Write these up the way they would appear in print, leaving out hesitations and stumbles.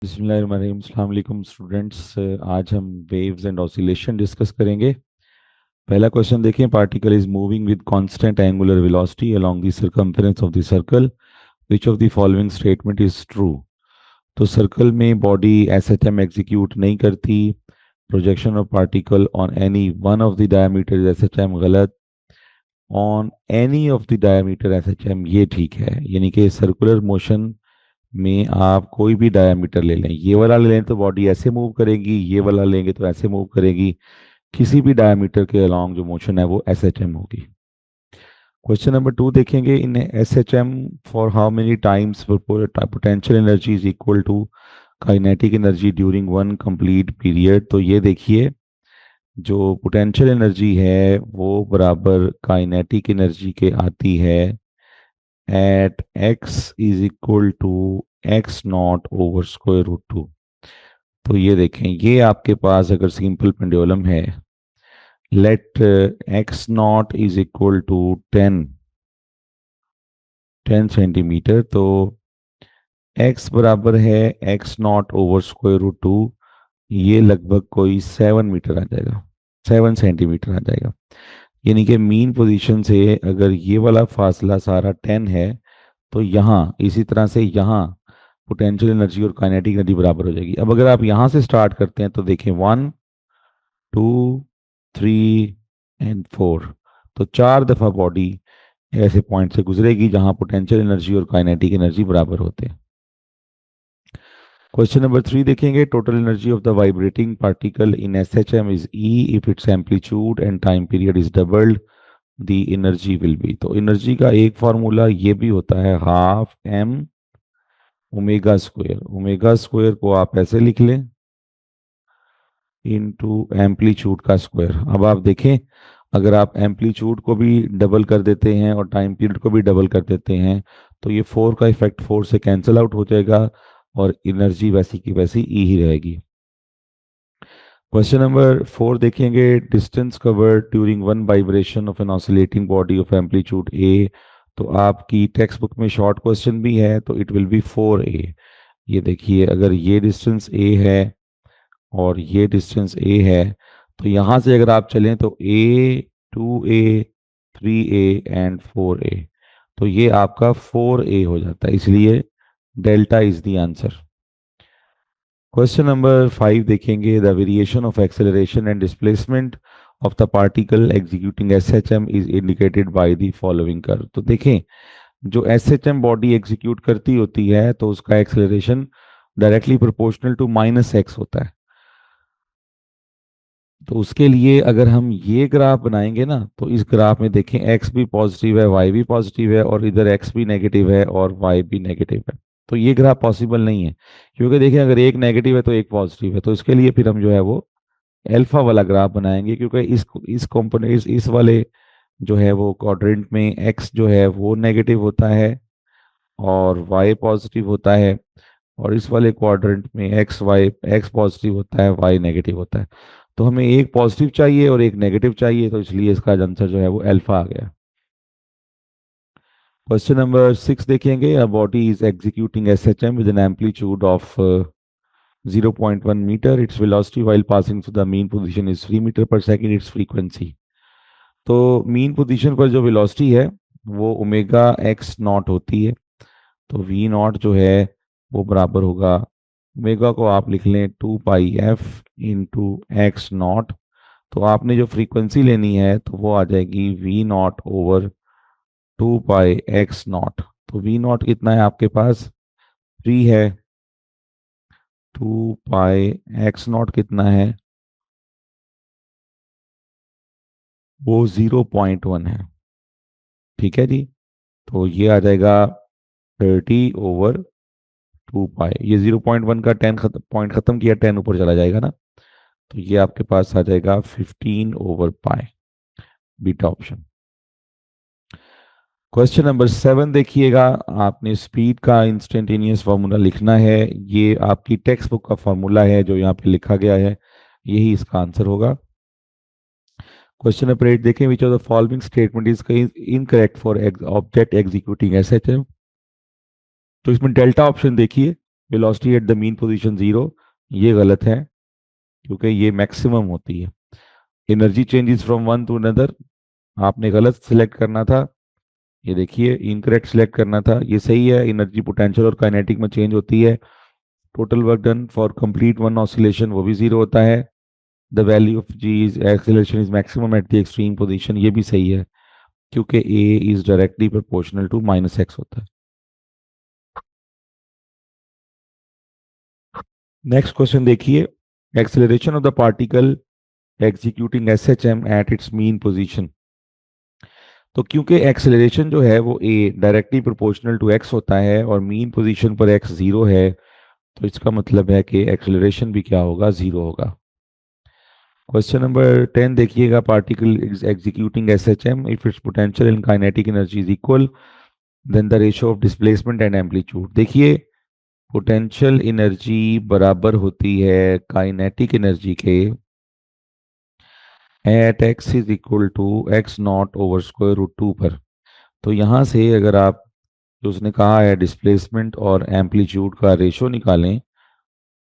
बिस्मिल्लाहिर्रहमानिर्रहीम। अस्सलाम वालेकुम स्टूडेंट्स। आज हम वेव्स एंड ऑसिलेशन डिस्कस करेंगे। पहला क्वेश्चन देखें। Particle is moving with constant angular velocity along the circumference of the circle, which of the following statement is true. तो सर्कल में बॉडी एसएचएम एग्जीक्यूट नहीं करती। Projection of particle on any one of the diameter is SHM गलत। On any of the diameter SHM ये ठीक है। यानी कि सर्कुलर मोशन में आप कोई भी डायमीटर ले लें, ये वाला ले लें तो बॉडी ऐसे मूव करेगी, ये वाला लेंगे तो ऐसे मूव करेगी। किसी भी डायमीटर के अलोंग जो मोशन है वो एस एच एम होगी। क्वेश्चन नंबर 2 देखेंगे। In S H M for how many times potential energy is equal to kinetic energy during one complete period. तो ये देखिए, जो पोटेंशियल एनर्जी है वो बराबर काइनेटिक एनर्जी के आती है at X is equal to X naught over square root two. तो ये देखें, ये आपके पास अगर सिंपल पेंडुलम है, let X naught is equal to 10 centimetre, तो एक्स बराबर है X naught over square root two. ये लगभग कोई 7 मीटर आ जाएगा, 7 सेंटीमीटर आ जाएगा। यानी कि मीन पोजीशन से अगर ये वाला फासला सारा 10 है, तो यहाँ इसी तरह से यहाँ पोटेंशियल एनर्जी और काइनेटिक एनर्जी बराबर हो जाएगी। अब अगर आप यहाँ से स्टार्ट करते हैं तो देखें 1, 2, 3 एंड 4, तो 4 दफा बॉडी ऐसे पॉइंट से गुजरेगी जहां पोटेंशियल एनर्जी और काइनेटिक एनर्जी बराबर होते हैं। क्वेश्चन नंबर 3 देखेंगे। Total energy of the vibrating particle in S H M is E if its amplitude and time period is doubled, the energy will be. तो energy का एक formula ये भी होता है, half M omega square. Omega square को आप ऐसे लिख लें, इनटू एम्पलीट्यूड का स्क्वायर। अब आप देखें, अगर आप एम्पलीट्यूड को भी डबल कर देते हैं और टाइम पीरियड को भी डबल कर देते हैं, तो ये 4 का इफेक्ट 4 से कैंसिल आउट हो जाएगा और एनर्जी वैसी की वैसी ई ही रहेगी। क्वेश्चन नंबर 4 देखेंगे। Distance covered during one vibration of an oscillating body of amplitude A. तो आपकी टेक्स्ट बुक में शॉर्ट क्वेश्चन भी है, तो इट विल बी 4a। ये देखिए, अगर ये डिस्टेंस a है और ये डिस्टेंस a है, तो यहाँ से अगर आप चलें तो a, 2a, 3a and 4a, तो ये आपका 4a हो जाता है, इसलिए delta is the answer. Question number 5 देखेंगे। The variation of acceleration and displacement of the particle executing S H M is indicated by the following curve. तो देखें, जो S H M body execute करती होती है तो उसका acceleration directly proportional to -x होता है। तो उसके लिए अगर हम ये ग्राफ बनाएंगे ना, तो इस ग्राफ में देखें x भी पॉजिटिव है, y भी पॉजिटिव है, और इधर x भी नेगेटिव है और y भी नेगेटिव है। तो ये ग्राफ पॉसिबल नहीं है, क्योंकि देखिए अगर एक नेगेटिव है तो एक पॉजिटिव है। तो इसके लिए फिर हम जो है वो अल्फा वाला ग्राफ बनाएंगे, क्योंकि इस कंपोनेंट इस वाले जो है वो क्वाड्रेंट में x जो है वो नेगेटिव होता है और y पॉजिटिव होता है, और इस वाले क्वाड्रेंट में x पॉजिटिव होता है, y नेगेटिव होता है। तो हमें एक पॉजिटिव चाहिए और एक नेगेटिव चाहिए, तो इसलिए इसका आंसर जो है वो अल्फा आ गया। क्वेश्चन नंबर 6 देखेंगे। A body is executing SHM with an amplitude of 0.1 metre, its velocity while passing to the mean position is 3 metre पर सेकंड, इट्स फ्रीक्वेंसी। तो मीन पोजीशन पर जो वेलोसिटी है वो ओमेगा एक्स नॉट होती है। तो वी नॉट जो है वो बराबर होगा, ओमेगा को आप लिख लें 2πf इंटू एक्स नॉट। तो आपने जो फ्रीक्वेंसी लेनी है तो वो आ जाएगी V naught over 2πx naught. तो वी नॉट कितना है आपके पास, 3 है। 2πx नॉट कितना है, वो 0.1 है। ठीक है जी। तो ये आ जाएगा 30/2π। ये 0.1 का 10 पॉइंट खत्म किया, 10 ऊपर चला जाएगा ना, तो ये आपके पास आ जाएगा 15/π, बीटा ऑप्शन। क्वेश्चन नंबर 7 देखिएगा। आपने स्पीड का इंस्टेंटेनियस फार्मूला लिखना है। ये आपकी टेक्स्ट बुक का फार्मूला है जो यहाँ पे लिखा गया है, यही इसका आंसर होगा। क्वेश्चन नंबर 8 देखें। विच of the following statement is incorrect for object executing SHM. तो इसमें डेल्टा ऑप्शन देखिए, velocity at the mean position 0, ये गलत है क्योंकि ये मैक्सिमम होती है। Energy changes from one two another, आपने गलत सिलेक्ट करना था, ये देखिए इनकरेक्ट सिलेक्ट करना था, ये सही है। एनर्जी पोटेंशियल और काइनेटिक में चेंज होती है। Total work done for complete one oscillation वो भी 0 होता है। The value of g is acceleration is maximum at the extreme position, ये भी सही है क्योंकि A is directly proportional to minus X होता है। नेक्स्ट क्वेश्चन देखिए, acceleration of the particle executing S H M at its mean position. तो क्योंकि एक्सेलरेशन जो है वो ए डायरेक्टली प्रोपोर्शनल टू एक्स होता है और मीन पोजीशन पर एक्स 0 है, तो इसका मतलब है कि एक्सेलरेशन भी क्या होगा, 0 होगा। क्वेश्चन नंबर 10 देखिएगा, particle is executing S H M if its potential and kinetic energy is equal then the ratio of displacement and amplitude. देखिए पोटेंशियल एनर्जी बराबर होती है काइनेटिक एनर्जी के at X is equal to X naught over square root 2 पर। तो यहाँ से अगर आप जो उसने कहा है डिस्प्लेसमेंट और एम्पलीट्यूड का रेशो निकालें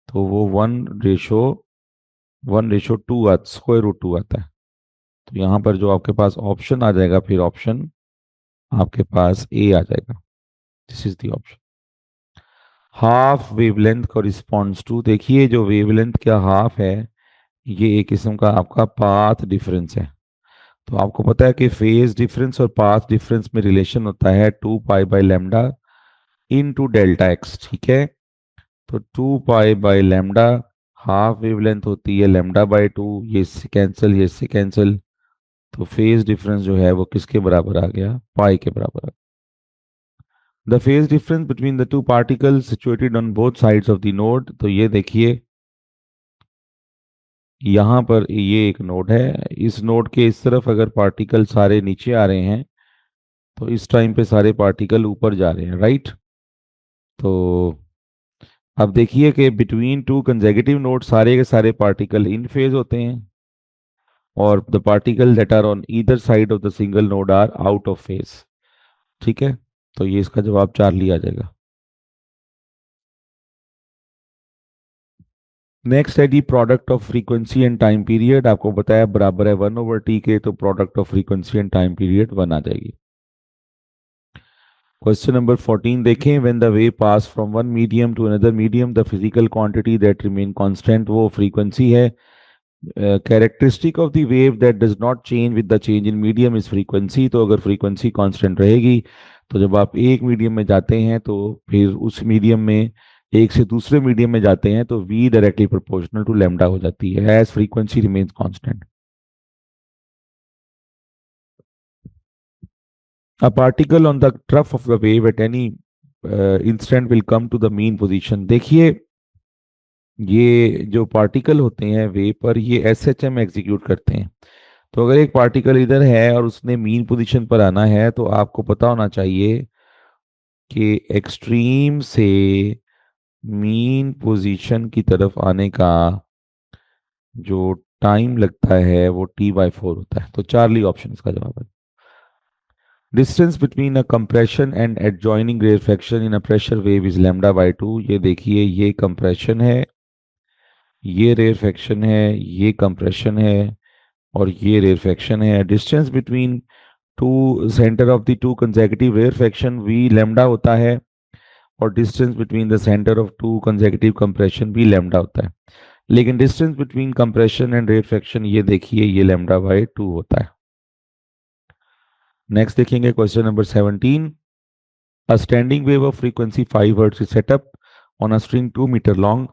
तो वो 1:1:2 स्क्वायर रूट 2 आता है। तो यहाँ पर जो आपके पास ऑप्शन आ जाएगा, फिर ऑप्शन आपके पास ए आ जाएगा। This is the option. Half wavelength corresponds to, देखिए जो वेवलेंथ का हाफ है ये एक किस्म का आपका पाथ डिफरेंस है। तो आपको पता है कि फेज डिफरेंस और पाथ डिफरेंस में रिलेशन होता है 2 pi by lambda into delta X, ठीक है। तो 2 pi by lambda, half wavelength होती है लैम्डा/2, ये इससे कैंसिल, ये इससे कैंसिल, तो फेज डिफरेंस जो है वो किसके बराबर आ गया, पाई के बराबर आ गया। The phase difference between the two particles situated on both sides of the node, तो ये देखिए यहाँ पर ये एक नोड है, इस नोड के इस तरफ अगर पार्टिकल सारे नीचे आ रहे हैं तो इस टाइम पे सारे पार्टिकल ऊपर जा रहे हैं, राइट। तो अब देखिए कि बिटवीन टू कंसेक्यूटिव नोड सारे के सारे पार्टिकल इन फेज होते हैं और the particle that are on either side of the single node are out of phase, ठीक है। तो ये इसका जवाब 4 लिया जाएगा। नेक्स्ट है जी product of frequency and time period, आपको बताया बराबर है 1/t के, तो product of frequency and time period 1 आ जाएगी। क्वेश्चन नंबर 14 देखें, when the wave pass from one medium to another medium the physical quantity that remain constant, वो फ्रीक्वेंसी है। Characteristic of the wave that does not change with the change in medium is frequency, तो अगर frequency constant रहेगी तो जब आप एक medium में जाते हैं तो फिर उस मीडियम में एक से दूसरे मीडियम में जाते हैं तो v directly proportional to lambda हो जाती है as frequency remains constant. A particle on the trough of the wave at any instant will come to the mean position। देखिए ये जो पार्टिकल होते हैं वेव पर ये एस एच एम एग्जीक्यूट करते हैं। तो अगर एक पार्टिकल इधर है और उसने मीन पोजीशन पर आना है तो आपको पता होना चाहिए कि एक्सट्रीम से मीन पोजीशन की तरफ आने का जो टाइम लगता है वो t/4 होता है। तो चार्ली ऑप्शन इसका जवाब है। Distance between a compression and adjoining rarefaction in a pressure wave is lambda. ये देखिए ये कंप्रेशन है, ये रेयरफेक्शन है, ये कंप्रेशन है और ये रेयरफेक्शन है। Distance between two centre of the two consecutive rarefaction v lambda होता है और distance between the centre of to consecutive compression भी लैम्डा होता है। लेकिन distance between compression and rarefaction ये देखिए ये लैम्डा/2 होता है। नेक्स्ट देखेंगे question number 17। A standing wave of frequency 5 Hz is set up on a string 2 meter long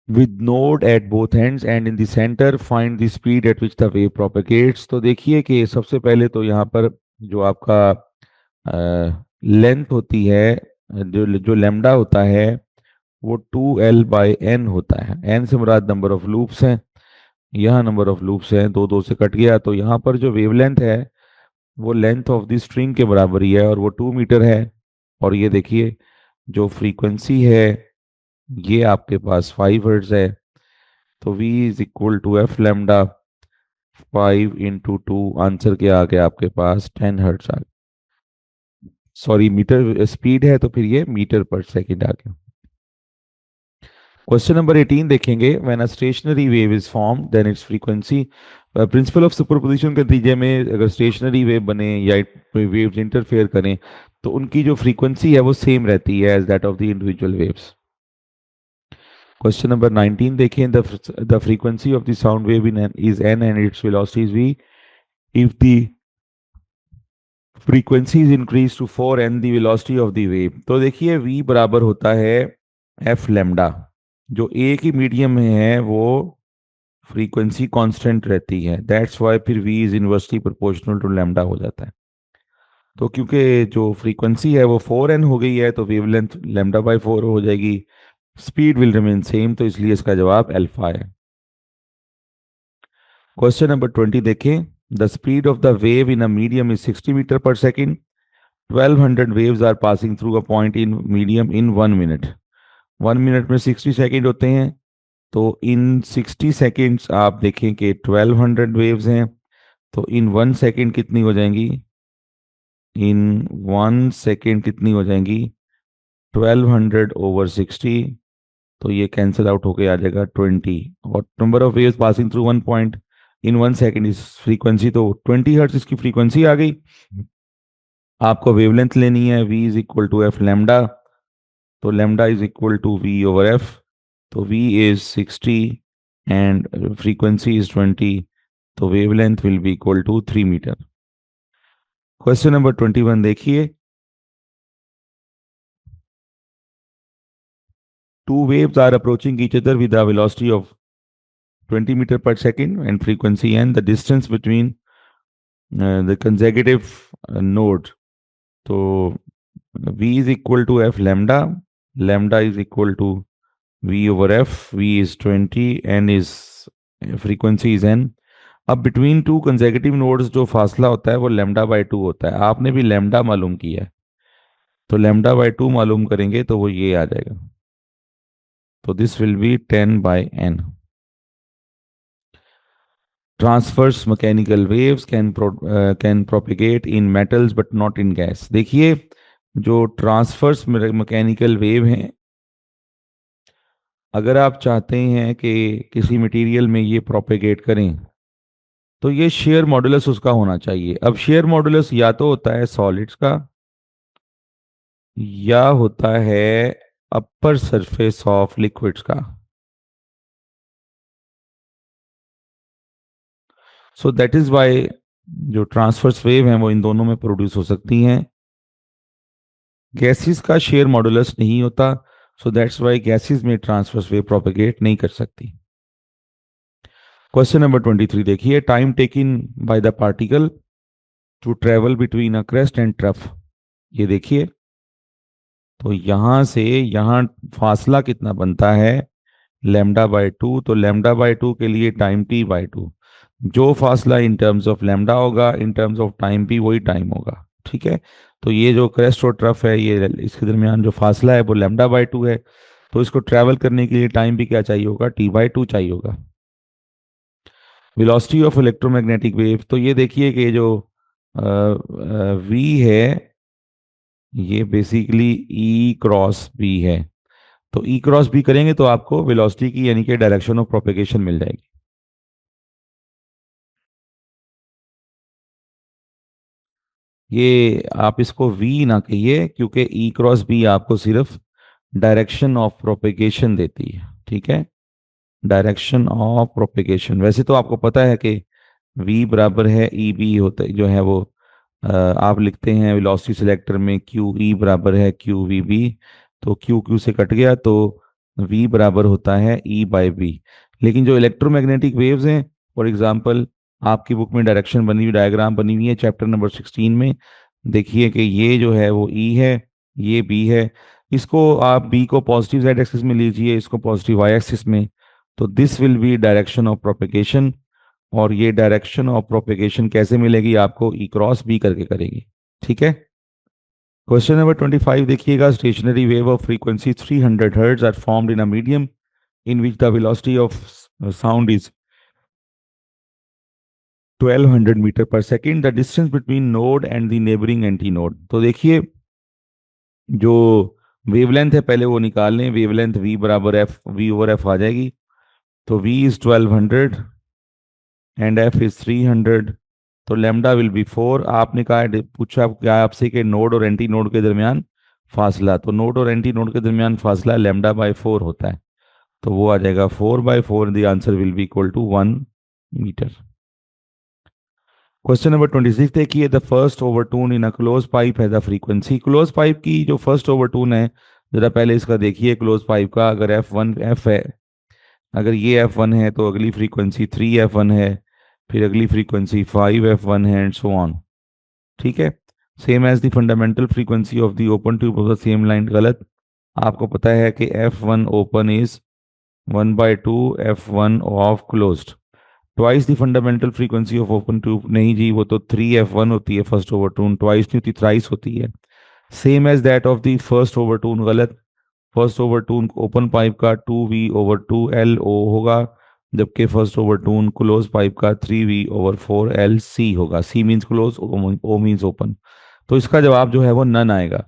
with node at both ends and in the center find the speed at which the wave propagates। तो देखिए कि सबसे पहले तो यहाँ पर जो आपका लेंथ होती है, जो जो लैम्डा होता है वो 2l/n होता है। n से मुराद नंबर ऑफ लूप्स हैं, यहाँ नंबर ऑफ लूप्स हैं, दो दो से कट गया, तो यहाँ पर जो वेवलेंथ है वो लेंथ ऑफ द स्ट्रिंग के बराबर ही है और वो 2 मीटर है। और ये देखिए जो फ्रीक्वेंसी है ये आपके पास 5 हर्ट्ज है, तो v is equal to F lambda 5 × 2, answer के आगे आपके पास 10 हर्ट्ज आ गया। सॉरी मीटर स्पीड है तो फिर ये मीटर पर सेकंड आ गया। क्वेश्चन नंबर 18 देखेंगे, when a stationary wave is form then its frequency, principle of superposition के नतीजे में अगर स्टेशनरी वेव बने या वेव्स इंटरफेयर करें तो उनकी जो फ्रीक्वेंसी है वो सेम रहती है as that of the individual waves. Question number 19 देखें, the frequency of the sound wave in is N and its velocity is V, if the frequency is increase to 4 and the velocity of the wave. तो देखिए v बराबर होता है F lambda, जो एक ही medium में है वो फ्रीक्वेंसी कांस्टेंट रहती है, दैट्स वाई फिर v is inversely proportional to lambda हो जाता है। तो क्योंकि जो फ्रीक्वेंसी है वो 4n हो गई है तो वेवलेंथ लेमडा बाई 4 हो जाएगी, स्पीड विल रिमेन सेम, तो इसलिए इसका जवाब अल्फा है। क्वेश्चन नंबर 20 देखें, the speed of the wave in a medium is 60 metre पर second, 1200 waves are passing through a point in medium in 1 minute। 1 minute में 60 सेकेंड होते हैं, तो इन 60 सेकेंड्स आप देखें कि 1200 वेव्स हैं, तो इन 1 सेकेंड कितनी हो जाएंगी, इन 1 सेकेंड कितनी हो जाएंगी 1200/60, तो ये कैंसिल आउट होके आ जाएगा 20, और number of waves passing through 1 point in 1 second is frequency, तो 20 हर्ट्ज इसकी फ्रीक्वेंसी आ गई। आपको वेवलेंथ लेनी है v is equal to F lambda, तो lambda is equal to v over F, तो v is 60 and frequency is 20, तो wavelength will be equal to 3 metre. Question number 21 देखिए, two waves are approaching each other with a velocity of 20 meter per second and frequency n, the distance between the consecutive node, तो v is equal to f lambda, lambda is equal to v over f, v is 20, n is frequency is n। अब between two consecutive nodes जो फासला होता है वो lambda by 2 होता है, आपने भी लैम्डा मालूम किया है, तो लैम्डा बाई 2 मालूम करेंगे तो वो ये आ जाएगा, तो this will be 10/n। Transverse mechanical waves can propagate in metals but not in gas. देखिए जो ट्रांसवर्स मैकेनिकल वेव हैं, अगर आप चाहते हैं कि किसी मटेरियल में ये प्रोपिगेट करें तो ये शेयर मॉडुलस उसका होना चाहिए। अब शेयर मॉडुलस या तो होता है सॉलिड्स का या होता है अपर सरफेस ऑफ लिक्विड्स का। सो दैट इज वाई जो ट्रांसवर्स वेव हैं वो इन दोनों में प्रोड्यूस हो सकती हैं, गैसेस का शेयर मॉडुलस नहीं होता, सो दैट्स वाई गैसेस में ट्रांसवर्स वेव प्रोपेगेट नहीं कर सकती। क्वेश्चन नंबर 23 देखिए, time taken by the particle to travel between a crest and trough. ये देखिए, तो यहां से यहां फासला कितना बनता है लेमडा बाई 2, तो लेमडा बाई 2 के लिए टाइम टी बाई 2, जो फासला इन टर्म्स ऑफ लेमडा होगा in terms of time P वही टाइम होगा, ठीक है। तो ये जो क्रेस्ट और ट्रफ है ये इसके दरमियान जो फासला है वो लेमडा बाई 2 है, तो इसको ट्रैवल करने के लिए टाइम भी क्या चाहिए होगा, t/2 चाहिए होगा। वेलोसिटी ऑफ इलेक्ट्रोमैग्नेटिक वेव, तो ये देखिए कि जो v है ये बेसिकली e क्रॉस b है, तो ई क्रॉस बी करेंगे तो आपको वेलोसिटी की यानी कि डायरेक्शन ऑफ प्रोपेगेशन मिल जाएगी। ये आप इसको वी ना कहिए क्योंकि ई क्रॉस बी आपको सिर्फ डायरेक्शन ऑफ प्रोपेगेशन देती है, ठीक है, डायरेक्शन ऑफ प्रोपेगेशन। वैसे तो आपको पता है कि v बराबर है ई बी होता है जो है वो आप लिखते हैं वेलोसिटी सिलेक्टर में क्यू ई बराबर है क्यू वी बी, तो क्यू क्यू से कट गया तो v बराबर होता है ई बाई बी। लेकिन जो इलेक्ट्रोमैग्नेटिक वेव्स हैं, फॉर एग्जांपल आपकी बुक में डायरेक्शन बनी हुई डायग्राम बनी हुई है चैप्टर नंबर 16 में, देखिए कि ये जो है वो ई है, ये बी है, इसको आप बी को पॉजिटिव जेड एक्सिस में लीजिए, इसको पॉजिटिव वाई एक्सिस में, तो this will be direction of propagation. और ये डायरेक्शन ऑफ प्रोपेगेशन कैसे मिलेगी आपको, ई क्रॉस बी करके करेगी, ठीक है। क्वेश्चन नंबर 25 देखिएगा, stationary wave of frequency 300 hertz are formed in a medium in which the velocity of sound is 1200 metre पर second, the distance between node and the neighbouring antinode. तो देखिए जो wavelength है पहले वो निकाल लें, वेवलेंथ v बराबर एफ वी ओवर एफ आ जाएगी। तो v is 1200 and f is 300, तो लेमडा विल बी 4। आपने कहा पूछा क्या आपसे कि नोड और एंटी नोड के दरमियान फासला, तो नोड और एंटी नोड के दरमियान फासला लेमडा बाय 4 होता है, तो वो आ जाएगा 4/4, the answer will be equal to 1 metre. Question number 26 देखिए, the first overtone in a close pipe has a frequency. Close pipe की जो फर्स्ट ओवरटून है, जरा पहले इसका देखिए क्लोज पाइप का, अगर F1 F है, अगर ये F1 है तो अगली फ्रीक्वेंसी 3F1 है, फिर अगली फ्रीक्वेंसी 5F1 है एंड सो ऑन। ठीक है, same as the fundamental frequency of the open tube of the same line, गलत। आपको पता है कि F1 open is 1/2 F1 of closed, twice the fundamental frequency of open tube, नहीं जी वो तो 3F1 होती है फर्स्ट ओवरटून, ट्वाइस नहीं होती, थ्राइस होती है। Same as that of the first overtone, गलत। फर्स्ट ओवरटून ओपन पाइप का 2V/2LO होगा, जबकि फर्स्ट ओवरटून क्लोज पाइप का 3V/4LC होगा। C means close, O means open, तो इसका जवाब जो है वो नन आएगा।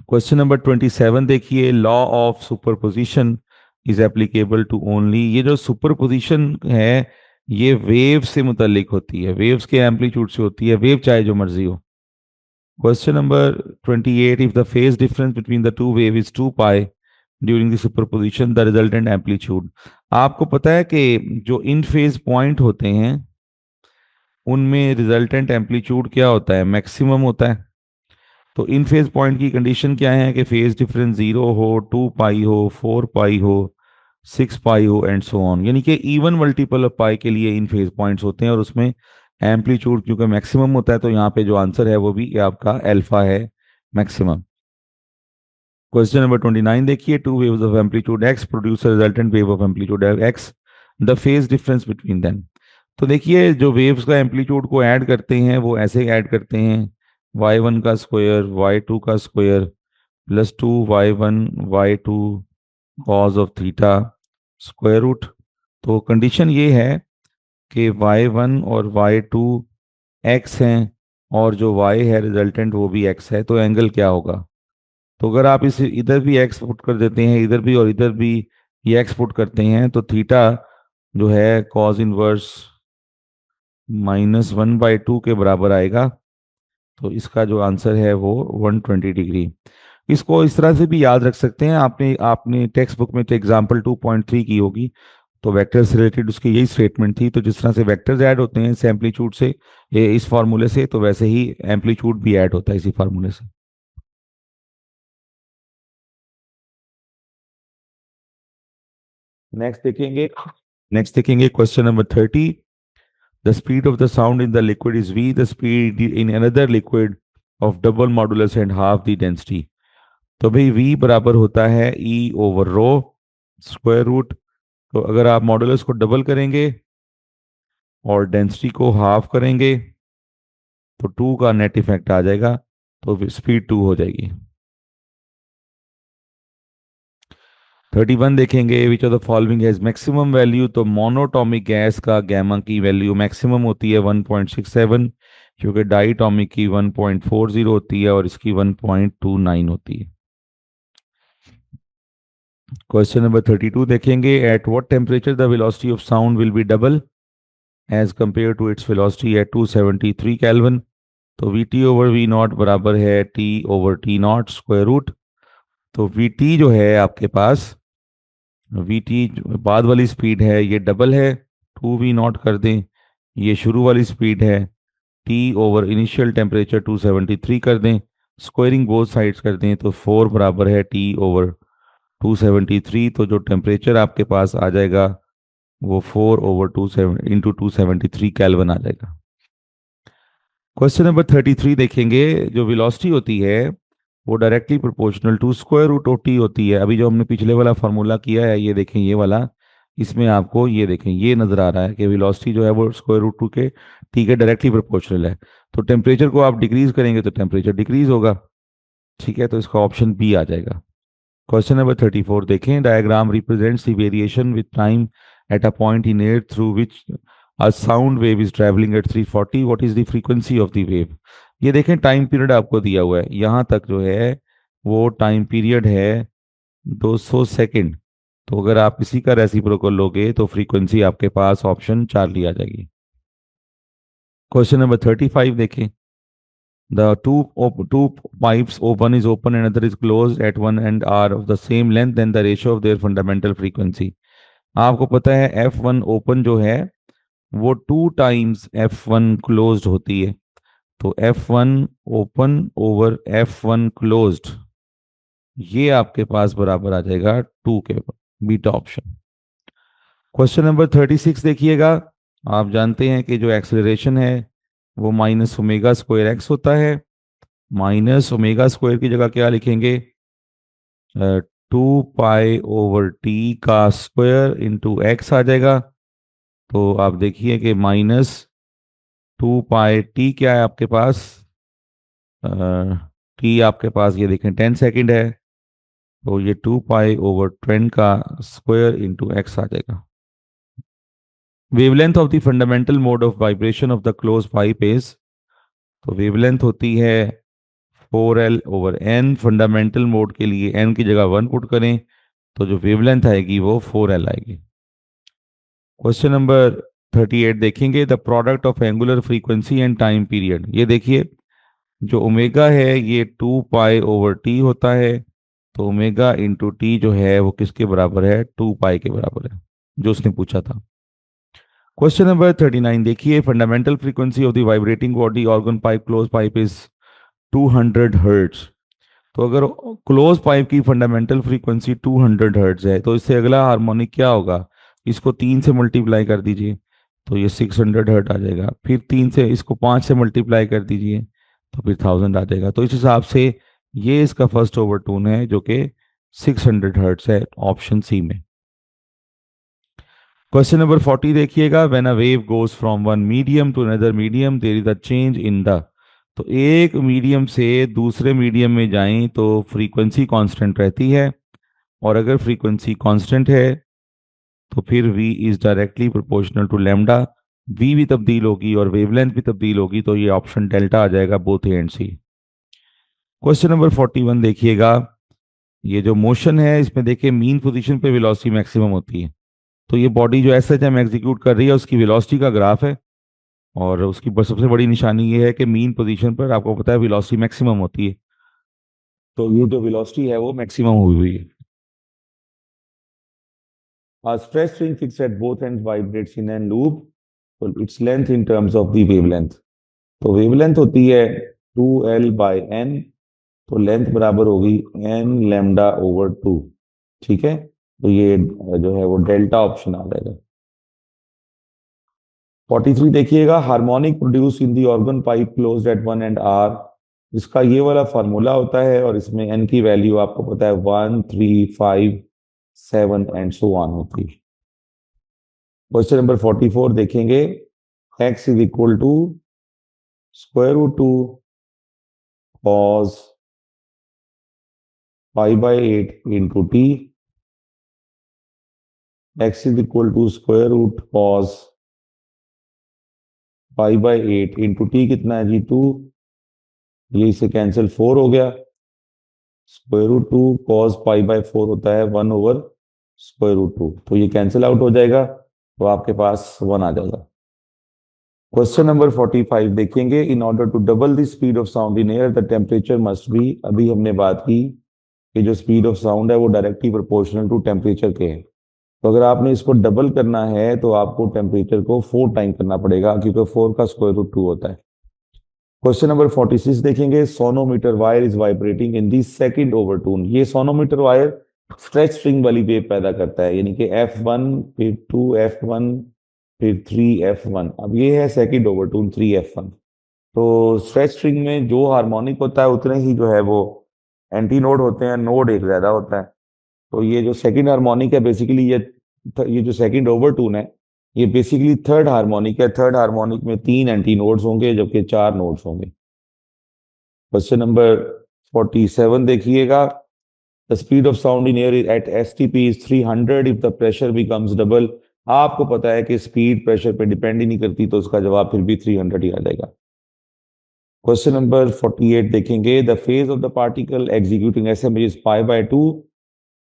क्वेश्चन नंबर 27 देखिए, law of superposition is applicable to only. ये जो सुपरपोजिशन है ये वेव से मुतल्लिक होती है, वेव्स के एम्पलीट्यूड से होती है, वेव चाहे जो मर्जी हो। Question number 28, if the phase difference between the two wave is 2 pi during the superposition, the resultant amplitude. आपको पता है कि जो इन फेज पॉइंट होते हैं उनमें रिजल्टेंट एम्पलीट्यूड क्या होता है, मैक्सिमम होता है। तो इन फेज पॉइंट की कंडीशन क्या है कि फेज डिफरेंस 0 हो, 2 पाई हो, 4 पाई हो, 6 पाई हो एंड सो ऑन, यानी कि इवन मल्टीपल ऑफ पाई के लिए इन फेज पॉइंट्स होते हैं, और उसमें एम्पलीट्यूड क्योंकि मैक्सिमम होता है, तो यहाँ पे जो आंसर है वो भी ये आपका अल्फा है, मैक्सिमम। क्वेश्चन नंबर 29 देखिए, two waves of amplitude x produce resultant wave of amplitude x, the phase difference between them. तो देखिए जो वेव्स का एम्पलीट्यूड को ऐड करते हैं वो ऐसे ऐड करते हैं, y1 का स्क्वायर y2 का square plus 2y1 y2 cos of theta square root. तो कंडीशन ये है कि y1 और y2 x हैं और जो y है रिजल्टेंट वो भी x है, तो एंगल क्या होगा। तो अगर आप इसे इधर भी x पुट कर देते हैं, इधर भी और इधर भी ये x पुट करते हैं, तो थीटा जो है कॉज इनवर्स -1/2 के बराबर आएगा। तो इसका जो आंसर है वो 120 डिग्री। इसको इस तरह से भी याद रख सकते हैं, आपने आपने टेक्स्ट बुक में तो एग्जाम्पल 2.3 की होगी, तो वेक्टर से रिलेटेड उसकी यही स्टेटमेंट थी। तो जिस तरह से वेक्टर्स ऐड होते हैं इस एम्पलीट्यूड से, इस फार्मूले से, तो वैसे ही एम्पलीट्यूड भी ऐड होता है इसी फार्मूले से। नेक्स्ट देखेंगे question number 30, the speed of the sound in the liquid is v, the speed in another liquid of double modulus and half the density. तो भाई v बराबर होता है E/ρ स्क्वायर रूट, तो अगर आप मॉडुलस को डबल करेंगे और डेंसिटी को हाफ करेंगे तो 2 का नेट इफेक्ट आ जाएगा, तो स्पीड 2 हो जाएगी। 31 देखेंगे, विच of the following has maximum value. तो मोनोटॉमिक गैस का गैमा की वैल्यू मैक्सिमम होती है 1.67, क्योंकि डाइटॉमिक की 1.40 होती है और इसकी 1.29 होती है। क्वेश्चन नंबर 32 देखेंगे, at what temperature the velocity of sound will be double as compare to its velocity at 273 kelvin. तो V T over V naught बराबर है T over T naught square root. तो वी टी जो है आपके पास, we T बाद वाली speed है ये डबल है, 2V0 कर दें, ये शुरू वाली स्पीड है, टी ओवर इनिशियल टेम्परेचर 273 कर दें, स्क्वायरिंग बोथ साइड्स कर दें, तो 4 बराबर है टी ओवर 273। तो जो टेम्परेचर आपके पास आ जाएगा वो 4/273 केल्विन आ जाएगा। क्वेश्चन नंबर 33 देखेंगे, जो वेलोसिटी होती है वो directly proportional to square root of T होती है। अभी जो हमने पिछले वाला फार्मूला किया है, ये देखें ये वाला, इसमें आपको ये देखें ये नजर आ रहा है कि वेलोसिटी जो है वो स्क्वायर रूट टू के टी के डायरेक्टली प्रोपोर्शनल है। तो टेम्परेचर को आप डिक्रीज करेंगे तो टेम्परेचर डिक्रीज होगा। ठीक है, तो इसका ऑप्शन बी आ जाएगा। क्वेश्चन नंबर 34 देखें, diagram represents the variation with time at a point in air through which a sound wave is traveling at 340, what is the frequency of the wave। ये देखें time period आपको दिया हुआ है, यहाँ तक जो है वो टाइम पीरियड है 200 सेकंड। तो अगर आप इसी का रेसिप्रोकल लोगे तो फ्रीक्वेंसी आपके पास ऑप्शन 4 आ जाएगी। क्वेश्चन नंबर 35 देखें। The two pipes, one is open and other is closed at one end, are of the same length, then the ratio of their fundamental frequency। आपको पता है F1 ओपन जो है वो 2 times F1 closed होती है। तो F1 open over F1 closed, ये आपके पास बराबर आ जाएगा 2 के, बीटा ऑप्शन। क्वेश्चन नंबर 36 देखिएगा। आप जानते हैं कि जो एक्सेलरेशन है वो माइनस ओमेगा स्क्वायर एक्स होता है। माइनस ओमेगा स्क्वायर की जगह क्या लिखेंगे? 2 पाई ओवर टी का स्क्वायर इंटू एक्स आ जाएगा। तो आप देखिए कि माइनस 2 पाई टी क्या है आपके पास? टी आपके पास ये देखें 10 सेकेंड है। तो ये 2 पाई ओवर 10 का स्क्वायर इंटू एक्स आ जाएगा। Wavelength of the fundamental mode of vibration of the close pipe is, तो वेवलेंथ होती है 4L/n। फंडामेंटल मोड के लिए n की जगह 1 पुट करें तो जो वेवलेंथ आएगी वो 4L आएगी। क्वेश्चन नंबर 38 देखेंगे। The product of angular frequency and time period. ये देखिए जो ओमेगा है ये 2 पाई ओवर टी होता है। तो ओमेगा इंटू टी जो है वो किसके बराबर है? 2 पाई के बराबर है, जो उसने पूछा था। क्वेश्चन नंबर 39 देखिए। Fundamental frequency of the vibrating body organ pipe close pipe is 200 hertz. तो अगर क्लोज पाइप की फंडामेंटल फ्रीक्वेंसी 200 हर्ट्ज है तो इससे अगला हार्मोनिक क्या होगा? इसको 3 से मल्टीप्लाई कर दीजिए तो ये 600 हर्ट आ जाएगा। फिर 3 से इसको 5 से मल्टीप्लाई कर दीजिए तो फिर 1000 आ जाएगा। तो इस हिसाब से ये इसका फर्स्ट ओवरटोन है जो कि 600 हर्ट्ज है, ऑप्शन सी में। क्वेश्चन नंबर 40 देखिएगा। When a wave goes from one medium to another medium there is a change in the, तो एक मीडियम से दूसरे मीडियम में जाएं तो फ्रीक्वेंसी कांस्टेंट रहती है, और अगर फ्रीक्वेंसी कांस्टेंट है तो फिर v is directly proportional to lambda. v भी तब्दील होगी और वेवलेंथ भी तब्दील होगी, तो ये ऑप्शन डेल्टा आ जाएगा, both A and C. Question number 41 देखिएगा। ये जो मोशन है इसमें देखिए मीन पोजीशन पे वेलोसिटी मैक्सिमम होती है। तो ये बॉडी जो एस एच एम एग्जीक्यूट कर रही है उसकी वेलोसिटी का ग्राफ है, और उसकी सबसे बड़ी निशानी ये है कि मीन पोजीशन पर आपको पता है वेलोसिटी मैक्सिमम होती है। तो ये जो वेलोसिटी है वो मैक्सिमम हुई हुई है। A stress string fixed at both ends vibrates in a loop, so its length in terms of the wavelength। तो वेवलेंथ होती है 2L/n, तो लेंथ बराबर होगी n λ/2। ठीक है, तो ये जो है वो डेल्टा ऑप्शन आ जाएगा। 43 देखिएगा। Harmonic produce in the organ pipe closed at one end are, इसका ये वाला फार्मूला होता है और इसमें n की वैल्यू आपको पता है 1, 3, 5, 7 एंड सो ऑन होती है। क्वेश्चन नंबर 44 देखेंगे। x is equal to square root 2 cos π/8 into T. x is equal to square root cos π/8 into T कितना है जी? 2। ये इसे कैंसिल 4 हो गया। स्क्वायर रूट 2 cos π/4 होता है 1/√2, तो ये कैंसिल आउट हो जाएगा, तो आपके पास 1 आ जाएगा। क्वेश्चन नंबर 45 देखेंगे। In order to double the speed of sound in air the temperature must be, अभी हमने बात की कि जो स्पीड ऑफ साउंड है वो डायरेक्टली प्रोपोर्शनल टू टेम्परेचर के है। तो अगर आपने इसको डबल करना है तो आपको टेम्परेचर को 4 टाइम करना पड़ेगा, क्योंकि 4 का स्क्वायर रूट 2 होता है। क्वेश्चन नंबर 46 देखेंगे। Sonometer wire is vibrating in the second overtone. ये सोनोमीटर वायर स्ट्रेच स्ट्रिंग वाली वेव पैदा करता है, यानी कि F1 फिर 2F1 फिर 3F1। अब ये है सेकंड ओवरटोन 3F1। तो स्ट्रेच स्ट्रिंग में जो हार्मोनिक होता है उतने ही जो है वो एंटी नोड होते हैं, नोड एक ज्यादा होता है। तो ये जो सेकंड हार्मोनिक है बेसिकली ये जो सेकंड ओवरटोन है ये बेसिकली थर्ड हार्मोनिक है। थर्ड हार्मोनिक में 3 एंटी नोड्स होंगे जबकि 4 नोड्स होंगे। क्वेश्चन नंबर 47 देखिएगा। The speed of sound in air at STP is 300 if the pressure becomes double. आपको पता है कि स्पीड प्रेशर पे डिपेंड ही नहीं करती, तो उसका जवाब फिर भी 300 ही आ जाएगा। क्वेश्चन नंबर 48 देखेंगे, the phase of the particle executing SMG is π/2।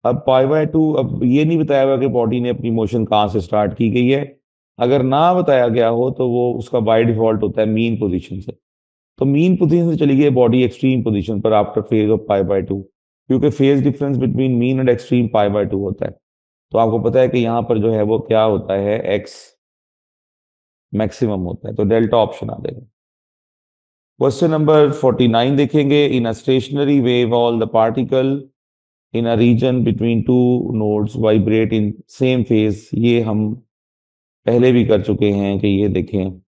अब π/2, अब ये नहीं बताया हुआ कि बॉडी ने अपनी मोशन कहाँ से स्टार्ट की गई है। अगर ना बताया गया हो तो वो उसका बाय डिफॉल्ट होता है मीन पोजीशन से। तो मीन पोजीशन से चली गई बॉडी एक्सट्रीम पोजीशन पर आफ्टर फेज ऑफ π/2, क्योंकि phase difference between mean and extreme π/2 होता है। तो आपको पता है कि यहाँ पर जो है वो क्या होता है, एक्स मैक्सिमम होता है, तो डेल्टा ऑप्शन आ जाएगा। क्वेश्चन नंबर 49 देखेंगे, in a stationary wave all the particle in a region between two nodes vibrate in same phase. ये हम पहले भी कर चुके हैं कि ये देखें,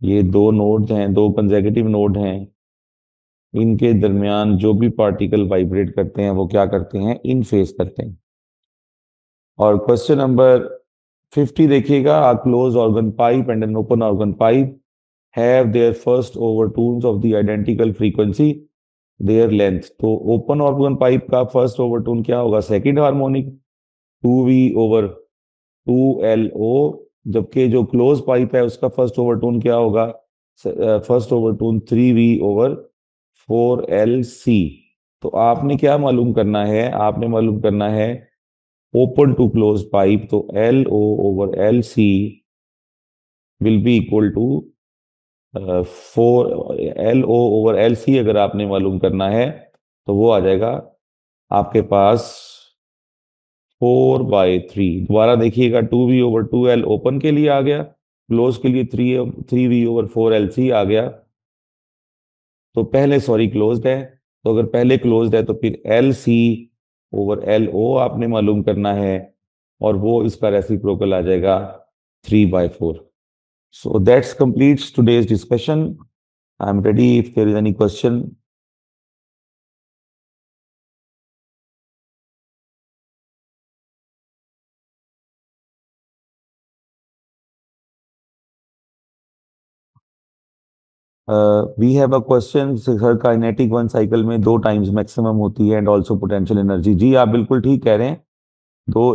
ये दो नोड्स हैं, दो कंसेक्यूटिव नोड हैं, इनके दरमियान जो भी पार्टिकल वाइब्रेट करते हैं वो क्या करते हैं, इन फेज करते हैं। और क्वेश्चन नंबर 50 देखिएगा, a close organ pipe and an open organ pipe have their first overtones of the identical frequency there length. तो ओपन ऑर्गन पाइप का फर्स्ट ओवरटोन क्या होगा, सेकंड हार्मोनिक 2v/2LO, जबकि जो क्लोज पाइप है उसका first overtone क्या होगा, फर्स्ट ओवरटोन 3v/4LC। तो आपने क्या मालूम करना है, आपने मालूम करना है ओपन टू क्लोज पाइप, तो LO/LC will be equal to 4LO/LC। अगर आपने मालूम करना है तो वो आ जाएगा आपके पास 4/3। दोबारा देखिएगा, 2v/2L ओपन के लिए आ गया, क्लोज के लिए 3v/4LC आ गया। तो पहले सॉरी क्लोज्ड है, तो अगर पहले क्लोज्ड है तो फिर LC/LO आपने मालूम करना है, और वो इसका रेसिप्रोकल आ जाएगा 3/4। So that completes today's discussion. I'm ready if there is any question. We have a question, sir kinetic one cycle में 2 टाइम्स मैक्सिमम होती है एंड ऑल्सो पोटेंशियल एनर्जी। जी आप बिल्कुल ठीक कह रहे हैं,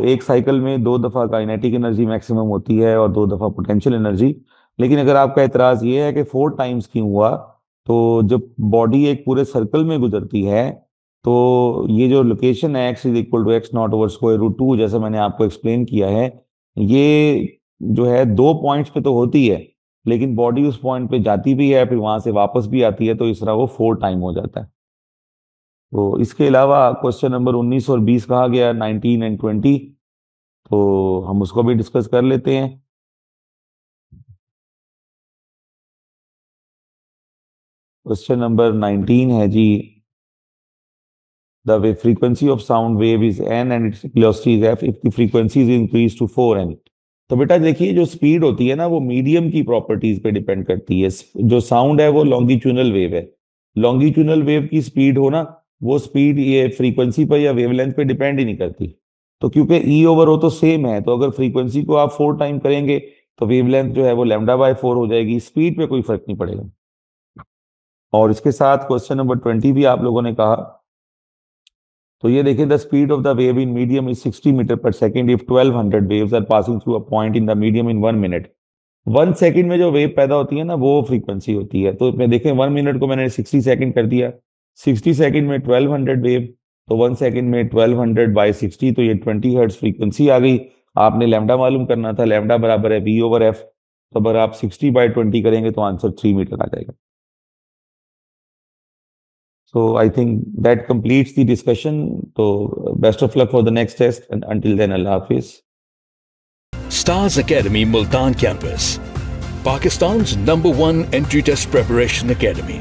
एक साइकिल में 2 दफा काइनेटिक एनर्जी मैक्सिमम होती है और 2 दफा पोटेंशियल एनर्जी। लेकिन अगर आपका एतराज ये है कि 4 टाइम्स क्यों हुआ, तो जब बॉडी एक पूरे सर्कल में गुजरती है तो ये जो लोकेशन है x = x0/√2, जैसे मैंने आपको एक्सप्लेन किया है, ये जो है 2 पॉइंट्स पे तो होती है, लेकिन बॉडी उस पॉइंट पे जाती भी है फिर वहां से वापस भी आती है, तो इस तरह वो 4 टाइम हो जाता है। तो इसके अलावा क्वेश्चन नंबर 19 और 20 कहा गया, 19 एंड 20, तो हम उसको भी डिस्कस कर लेते हैं। क्वेश्चन नंबर 19 है जी, the frequency of sound wave is n and its velocity is f if the frequency is increase to 4n। तो बेटा देखिए, जो स्पीड होती है ना वो मीडियम की प्रॉपर्टीज पे डिपेंड करती है। जो साउंड है वो लॉन्गिट्यूनल वेव है, लॉन्गिट्यूनल वेव की स्पीड हो ना, वो स्पीड ये फ्रीक्वेंसी पर या वेवलेंथ पे डिपेंड ही नहीं करती। तो क्योंकि E/O तो सेम है, तो अगर फ्रीक्वेंसी को आप 4 टाइम करेंगे तो वेवलेंथ जो है वो λ/4 हो जाएगी, स्पीड पे कोई फर्क नहीं पड़ेगा। और इसके साथ क्वेश्चन नंबर 20 भी आप लोगों ने कहा, तो ये देखिए, the speed of the wave in medium is 60 metre पर second if 1200 waves are passing through a point in the medium in 1 minute. 1 second में जो वेव पैदा होती है ना वो फ्रीक्वेंसी होती है। तो इसमें देखें 1 मिनट को मैंने 60 सेकंड कर दिया, 60 सेकंड में 1200 वेव, तो 1 सेकंड में 1200/60, तो ये 20 हर्ट्ज फ्रीक्वेंसी आ गई। आपने लैम्डा मालूम करना था, लैम्डा बराबर है v/f, तो अगर आप 60/20 करेंगे तो आंसर 3 मीटर आ जाएगा। So I think that completes the discussion. So best of luck for the next test, and until then, Allah Hafiz. Stars Academy Multan Campus, Pakistan's #1 entry test preparation academy.